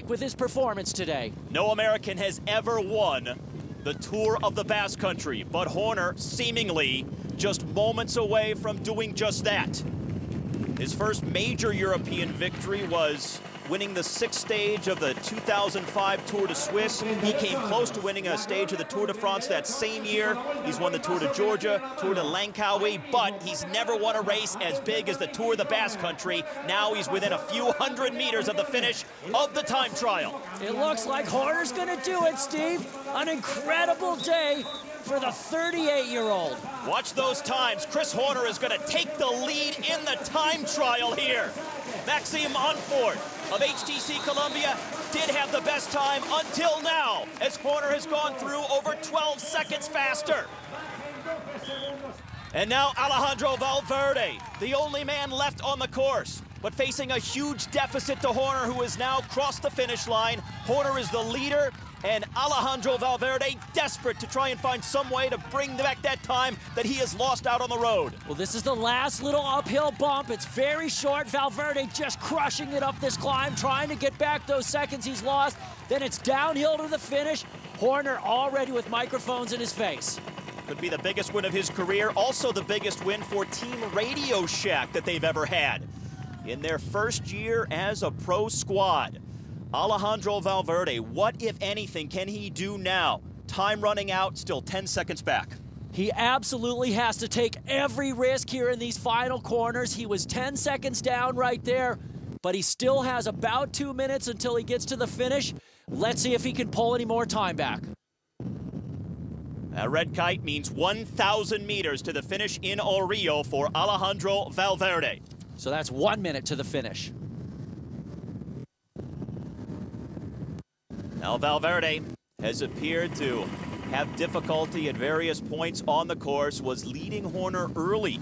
With his performance today. No American has ever won the Tour of the Basque Country, but Horner seemingly just moments away from doing just that. His first major European victory was winning the 6th stage of the 2005 Tour de Suisse. He came close to winning a stage of the Tour de France that same year. He's won the Tour de Georgia, Tour de Langkawi, but he's never won a race as big as the Tour of the Basque Country. Now he's within a few hundred meters of the finish of the time trial. It looks like Horner's gonna do it, Steve. An incredible day for the 38-year-old. Watch those times. Chris Horner is gonna take the lead in the time trial here. Maxime Onfort of HTC Columbia did have the best time until now, as Horner has gone through over 12 seconds faster. And now Alejandro Valverde, the only man left on the course, but facing a huge deficit to Horner, who has now crossed the finish line. Horner is the leader, and Alejandro Valverde desperate to try and find some way to bring back that time that he has lost out on the road. Well, this is the last little uphill bump. It's very short. Valverde just crushing it up this climb, trying to get back those seconds he's lost. Then it's downhill to the finish. Horner already with microphones in his face. Could be the biggest win of his career, also the biggest win for Team Radio Shack that they've ever had in their first year as a pro squad. Alejandro Valverde, what, if anything, can he do now? Time running out, still 10 seconds back. He absolutely has to take every risk here in these final corners. He was 10 seconds down right there, but he still has about 2 minutes until he gets to the finish. Let's see if he can pull any more time back. That red kite means 1,000 meters to the finish in El Rio for Alejandro Valverde. So that's 1 minute to the finish. Now Valverde has appeared to have difficulty at various points on the course, was leading Horner early.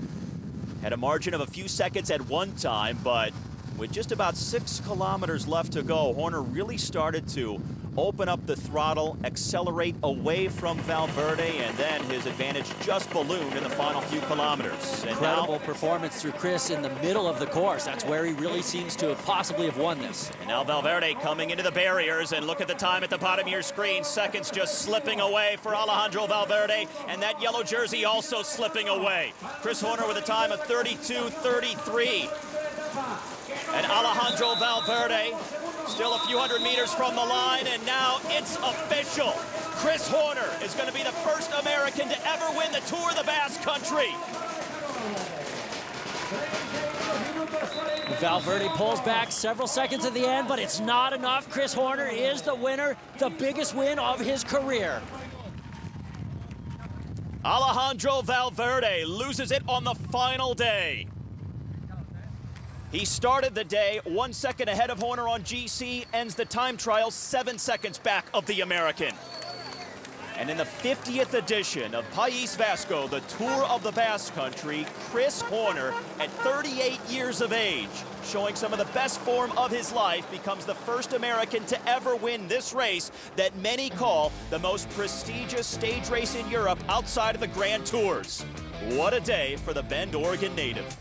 Had a margin of a few seconds at one time, but with just about 6 kilometers left to go, Horner really started to open up the throttle, accelerate away from Valverde, and then his advantage just ballooned in the final few kilometers. And incredible performance through Chris in the middle of the course. That's where he really seems to possibly have won this. And now Valverde coming into the barriers, and look at the time at the bottom of your screen. Seconds just slipping away for Alejandro Valverde, and that yellow jersey also slipping away. Chris Horner with a time of 32:33. And Alejandro Valverde still a few hundred meters from the line, and now it's official. Chris Horner is going to be the first American to ever win the Tour of the Basque Country. Valverde pulls back several seconds at the end, but it's not enough. Chris Horner is the winner, the biggest win of his career. Alejandro Valverde loses it on the final day. He started the day 1 second ahead of Horner on GC, ends the time trial 7 seconds back of the American. And in the 50th edition of País Vasco, the Tour of the Basque Country, Chris Horner, at 38 years of age, showing some of the best form of his life, becomes the first American to ever win this race that many call the most prestigious stage race in Europe outside of the Grand Tours. What a day for the Bend, Oregon native.